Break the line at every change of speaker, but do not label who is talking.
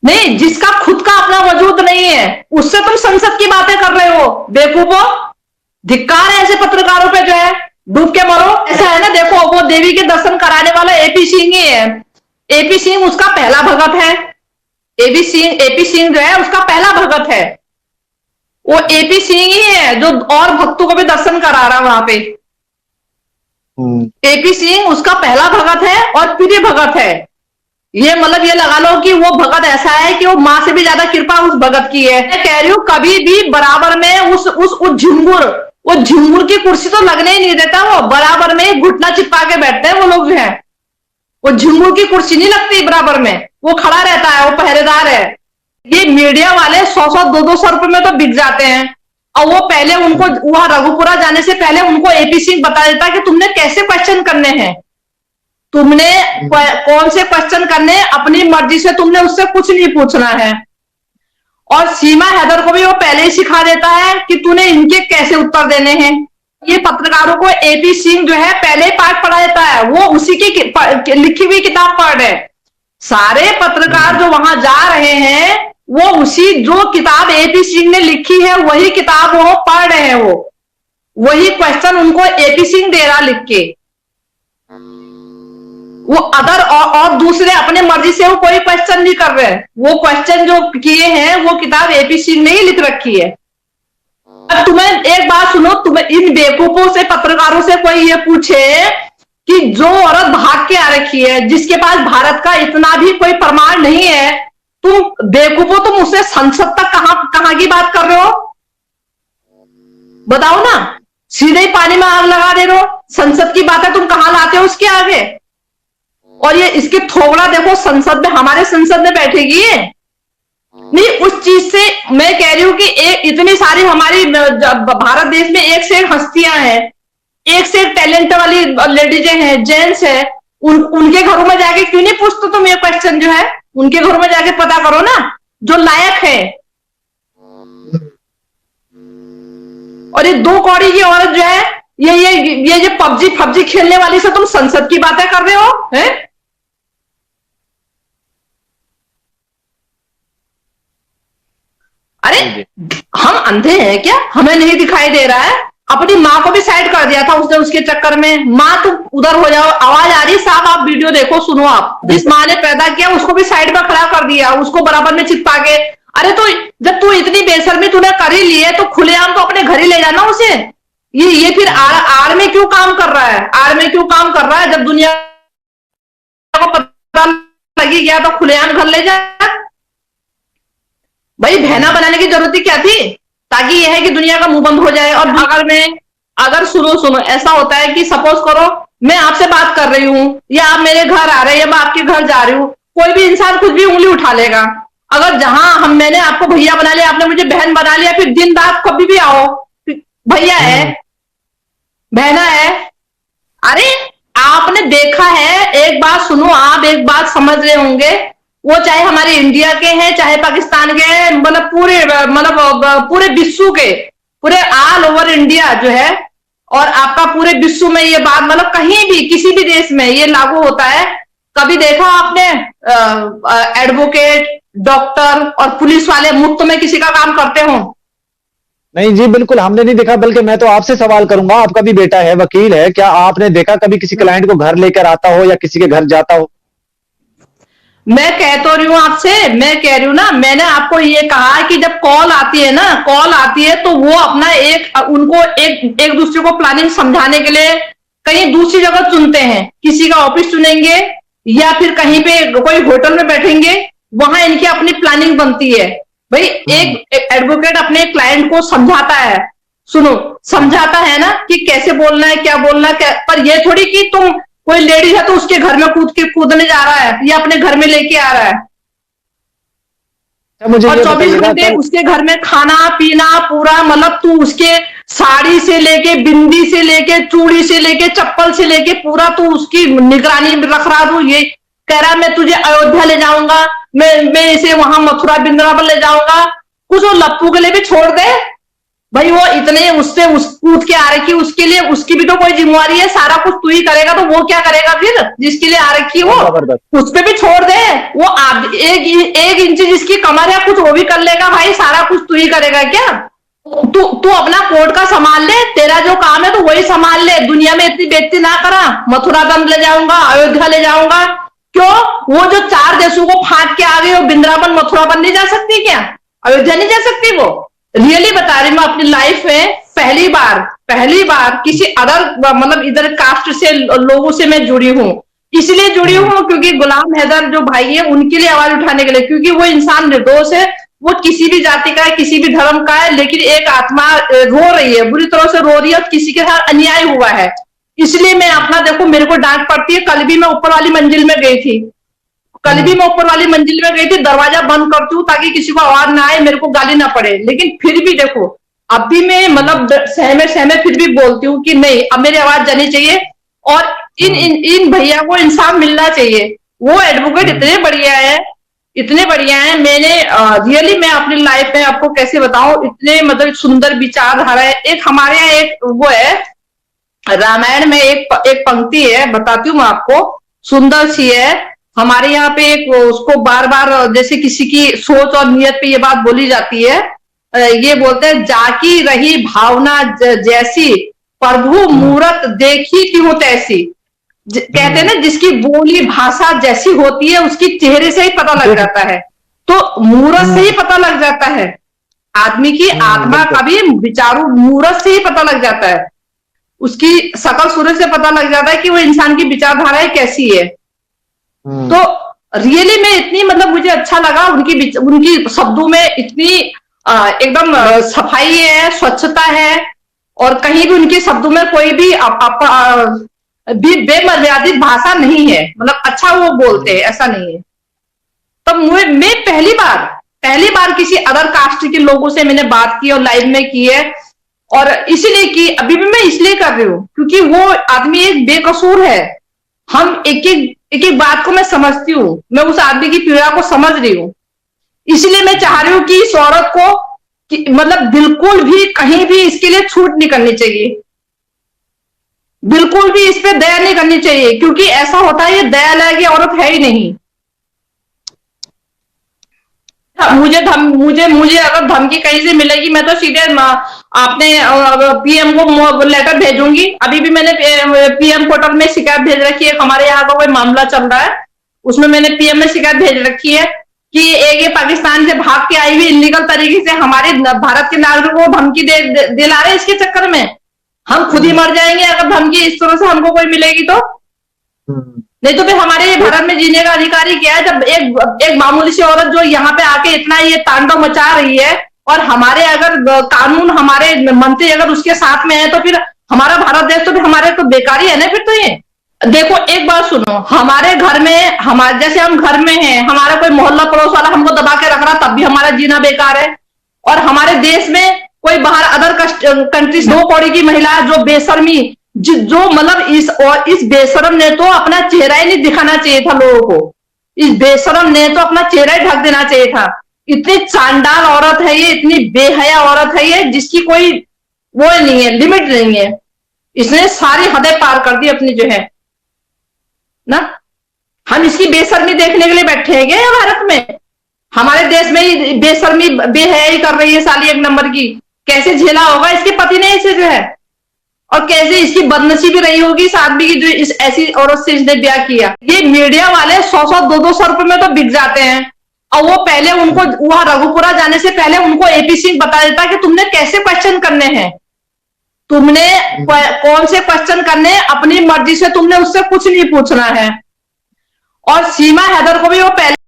नहीं, जिसका खुद का अपना वजूद नहीं है उससे तुम संसद की बातें कर रहे हो बेवकूफो। धिक्कार है ऐसे पत्रकारों पे, जो है डूब के मरो। ऐसा है ना, देखो वो देवी के दर्शन कराने वाला एपी सिंह ही है। एपी सिंह उसका पहला भगत है। एपी सिंह जो है उसका पहला भगत है। वो एपी सिंह ही है जो और भक्तों को भी दर्शन करा रहा है वहां पे। एपी सिंह उसका पहला भगत है और प्रिय भगत है। ये मतलब ये लगा लो कि वो भगत ऐसा है कि वो मां से भी ज्यादा कृपा उस भगत की है। मैं कह रही हूँ कभी भी बराबर में उस झिंगुर, वो झिंगुर की कुर्सी तो लगने ही नहीं देता। वो बराबर में घुटना चिपका के बैठते हैं वो लोग जो है। वो झिंगुर की कुर्सी नहीं लगती बराबर में, वो खड़ा रहता है, वो पहरेदार है। ये मीडिया वाले 100-100 200-200 रुपए में तो बिक जाते हैं। और वो पहले उनको वहां रघुपुरा जाने से पहले उनको एपी सिंह बता देता कि तुमने कैसे क्वेश्चन करने हैं, तुमने कौन से क्वेश्चन करने, अपनी मर्जी से तुमने उससे कुछ नहीं पूछना है। और सीमा हैदर को भी वो पहले ही सिखा देता है कि तूने इनके कैसे उत्तर देने हैं। ये पत्रकारों को एपी सिंह जो है पहले ही पाठ पढ़ा देता है, वो उसी की लिखी हुई किताब पढ़ रहे। सारे पत्रकार जो वहां जा रहे हैं वो उसी जो किताब एपी सिंह ने लिखी है वही किताब वो पढ़ रहे हैं। वो वही क्वेश्चन उनको एपी सिंह दे रहा लिख के। वो अदर और दूसरे अपने मर्जी से वो कोई क्वेश्चन नहीं कर रहे। वो क्वेश्चन जो किए हैं वो किताब एपी सिंह ने ही लिख रखी है। अब तुम्हें एक बात सुनो, तुम्हें इन बेवकूफों से, पत्रकारों से कोई ये पूछे कि जो औरत भाग के आ रखी है, जिसके पास भारत का इतना भी कोई प्रमाण नहीं है, तुम बेवकूफो तुम उससे संसद तक कहां की बात कर रहे हो? बताओ ना। सीधे ही पानी में आग लगा दे रहे हो। संसद की बातें तुम कहां लाते हो उसके आगे? और ये इसके थोबड़ा देखो, संसद में, हमारे संसद में बैठेगी ये नहीं। उस चीज से मैं कह रही हूं कि इतनी सारी हमारी भारत देश में एक से एक हस्तियां हैं, एक से एक टैलेंट वाली लेडीजें हैं, जेंट्स है। उनके घरों में जाके क्यों नहीं पूछते तुम ये क्वेश्चन जो है? उनके घरों में जाके पता करो ना जो लायक है। और ये दो कौड़ी की औरत जो है, ये पबजी खेलने वाली से तुम संसद की बातें कर रहे हो हैं? अरे हम अंधे हैं क्या? हमें नहीं दिखाई दे रहा है? अपनी माँ को भी साइड कर दिया था उसने उसके चक्कर में। माँ तुम उधर हो जाओ, आवाज आ रही है साहब, आप वीडियो देखो, सुनो। आप जिस माँ ने पैदा किया उसको भी साइड में खड़ा कर दिया, उसको बराबर में चिपका के। अरे तो जब तू इतनी बेशर्मी तूने कर ही ली है तो खुलेआम तो अपने घर ही ले जाना उसे। ये फिर आड़ में क्यों काम कर रहा है? आड़ में क्यों काम कर रहा है? जब दुनिया को पता लगी गया तो खुलेआम घर ले जा। भाई बहना बनाने की जरूरत ही क्या थी? ताकि यह है कि दुनिया का मुंह बंद हो जाए। और अगर सुनो ऐसा होता है कि सपोज करो मैं आपसे बात कर रही हूं या आप मेरे घर आ रहे हैं या मैं आपके घर जा रही हूं, कोई भी इंसान कुछ भी उंगली उठा लेगा। अगर जहां मैंने आपको भैया बना लिया, आपने मुझे बहन बना लिया, फिर दिन रात कभी भी आओ भैया है, बहना है। अरे आपने देखा है, एक बात सुनो, आप एक बात समझ रहे होंगे, वो चाहे हमारे इंडिया के हैं चाहे पाकिस्तान के हैं, मतलब पूरे विश्व के, पूरे ऑल ओवर इंडिया जो है, और आपका पूरे विश्व में ये बात, मतलब कहीं भी किसी भी देश में ये लागू होता है। कभी देखा आपने एडवोकेट, डॉक्टर और पुलिस वाले मुफ्त में किसी का काम करते हो?
नहीं जी, बिल्कुल हमने नहीं देखा। बल्कि मैं तो आपसे सवाल करूंगा, आपका भी बेटा है, वकील है, क्या आपने देखा कभी किसी क्लाइंट को घर लेकर आता हो या किसी के घर जाता हो?
मैं कह तो रही हूं आपसे, मैं कह रही हूं ना, मैंने आपको ये कहा कि जब कॉल आती है ना, कॉल आती है तो वो अपना उनको एक दूसरे को प्लानिंग समझाने के लिए कहीं दूसरी जगह चुनते हैं। किसी का ऑफिस चुनेंगे या फिर कहीं पे कोई होटल में बैठेंगे, वहां इनकी अपनी प्लानिंग बनती है। भाई एक एडवोकेट अपने क्लाइंट को समझाता है, सुनो, समझाता है ना कि कैसे बोलना है, क्या बोलना है, पर ये थोड़ी कि तुम कोई लेडीज है तो उसके घर में कूदने जा रहा है या अपने घर में लेके आ रहा है।
मुझे
और 24 घंटे उसके घर में खाना पीना पूरा, मतलब तू उसके साड़ी से लेके, बिंदी से लेके, चूड़ी से लेके, चप्पल से लेके पूरा तू उसकी निगरानी रख रहा। तू ये कह रहा मैं तुझे अयोध्या ले जाऊंगा, मैं इसे वहां मथुरा वृंदावन ले जाऊंगा। कुछ वो लप्पू के लिए भी छोड़ दे। भाई वो इतने उससे उस कूद के आ रखी, उसके लिए उसकी भी तो कोई जिम्मेवारी है, सारा कुछ तू ही करेगा तो वो क्या करेगा फिर, जिसके लिए आ रखी वो उस पे भी छोड़ दे। वो एक इंच जिसकी कमर है कुछ वो भी कर लेगा भाई, सारा कुछ तू ही करेगा क्या? तू तू अपना कोर्ट का संभाल ले, तेरा जो काम है तो वही संभाल ले, दुनिया में इतनी बेइज्जती ना करा। मथुरा दम ले जाऊंगा, अयोध्या ले जाऊंगा, क्यों? वो जो 4 देशों को फाड़ के आ गई, वो वृंदावन मथुरावन नहीं जा सकती क्या? अयोध्या नहीं जा सकती वो? रियली बता रही मैं, अपनी लाइफ में पहली बार किसी अदर मतलब इधर कास्ट से लोगों से मैं जुड़ी हूँ। इसलिए जुड़ी हूँ क्योंकि गुलाम हैदर जो भाई है उनके लिए आवाज उठाने के लिए, क्योंकि वो इंसान निर्दोष है, वो किसी भी जाति का है, किसी भी धर्म का है, लेकिन एक आत्मा रो रही है, बुरी तरह से रो रही है और किसी के साथ अन्याय हुआ है। इसलिए मैं अपना, देखो मेरे को डांट पड़ती है, कल भी मैं ऊपर वाली मंजिल में गई थी, दरवाजा बंद करती हूँ ताकि किसी को आवाज ना आए, मेरे को गाली ना पड़े, लेकिन फिर भी देखो अब भी मैं मतलब सहमे फिर भी बोलती हूँ कि नहीं, अब मेरी आवाज जानी चाहिए और इन भैया को इंसाफ मिलना चाहिए। वो एडवोकेट इतने बढ़िया है। मैंने रियली मैं अपनी लाइफ में आपको कैसे बताऊं, इतने मतलब सुंदर विचारधारा है। एक हमारे यहाँ एक वो है, रामायण में एक पंक्ति है, बताती हूँ मैं आपको, सुंदर सी है। हमारे यहाँ पे एक उसको बार बार जैसे किसी की सोच और नियत पे ये बात बोली जाती है, ये बोलते हैं, जाकी रही भावना जैसी, प्रभु मूरत देखी क्यों तैसी। कहते हैं ना, जिसकी बोली भाषा जैसी होती है उसकी चेहरे से ही पता लग जाता है, तो मूरत से ही पता लग जाता है। आदमी की आत्मा का भी विचारों मूरत से ही पता लग जाता है, उसकी शकल सूरत से पता लग जाता है कि वो इंसान की विचारधाराएं कैसी है। तो रियली में इतनी मतलब मुझे अच्छा लगा, उनकी शब्दों में इतनी एकदम सफाई है, स्वच्छता है, और कहीं भी उनके शब्दों में कोई भी बेमर्यादित भाषा नहीं है, मतलब अच्छा वो बोलते हैं, ऐसा नहीं है। तब मैं पहली बार किसी अदर कास्ट के लोगों से मैंने बात की और लाइव में की है, और इसीलिए की अभी भी मैं इसलिए कर रही हूँ क्योंकि वो आदमी एक बेकसूर है। हम एक बात को मैं समझती हूँ, मैं उस आदमी की पीड़ा को समझ रही हूँ, इसलिए मैं चाह रही हूँ कि इस औरत को मतलब बिल्कुल भी कहीं भी इसके लिए छूट नहीं करनी चाहिए, बिल्कुल भी इस पे दया नहीं करनी चाहिए, क्योंकि ऐसा होता है ये दया लायक औरत है ही नहीं। मुझे अगर धमकी कहीं से मिलेगी, मैं तो सीधे आपने पीएम को लेटर भेजूंगी। अभी भी मैंने पीएम पोर्टल में शिकायत भेज रखी है, हमारे यहाँ का कोई मामला चल रहा है, उसमें मैंने पीएम में शिकायत भेज रखी है कि ये पाकिस्तान से भाग के आई हुई इलीगल तरीके से हमारे भारत के नागरिकों को धमकी दिला रहे हैं। इसके चक्कर में हम खुद ही मर जाएंगे अगर धमकी इस तरह से हमको कोई मिलेगी तो। नहीं तो फिर हमारे भारत में जीने का अधिकार ही क्या है, जब एक मामूली सी औरत जो यहाँ पे आके इतना ये तांडव मचा रही है, और हमारे अगर कानून, हमारे मंत्री अगर उसके साथ में है, तो फिर हमारा भारत देश तो फिर हमारे तो बेकार ही है ना फिर तो। ये देखो एक बात सुनो, हमारे घर में जैसे हम घर में हैं, हमारा कोई मोहल्ला पड़ोस वाला हमको दबा के रख रहा, तब भी हमारा जीना बेकार है। और हमारे देश में कोई बाहर अदर कंट्रीज 2 कौड़ी की महिला जो बेशर्मी, जो मतलब इस बेशरम ने तो अपना चेहरा ही नहीं दिखाना चाहिए था लोगों को, इस बेशरम ने तो अपना चेहरा ही ढक देना चाहिए था। इतनी चांडाल औरत है ये, इतनी बेहया औरत है ये, जिसकी कोई वो नहीं है, लिमिट नहीं है। इसने सारी हदें पार कर दी अपनी जो है ना। हम इसकी बेशर्मी देखने के लिए बैठे हैं क्या भारत में? हमारे देश में ही बेशर्मी बेहयाई कर रही है साली एक नंबर की। कैसे झेला होगा इसके पति ने इसे जो है, और कैसे इसकी बदनसीबी रही होगी इस आदमी की जो इस ऐसी औरत से इसने ब्याह किया। ये मीडिया वाले 100-100 200 रुपए में तो बिक जाते हैं, और वो पहले उनको वहां रघुपुरा जाने से पहले उनको एपी सिंह बता देता कि तुमने कैसे क्वेश्चन करने हैं, तुमने कौन से क्वेश्चन करने, अपनी मर्जी से तुमने उससे कुछ नहीं पूछना है। और सीमा हैदर को भी वो पहले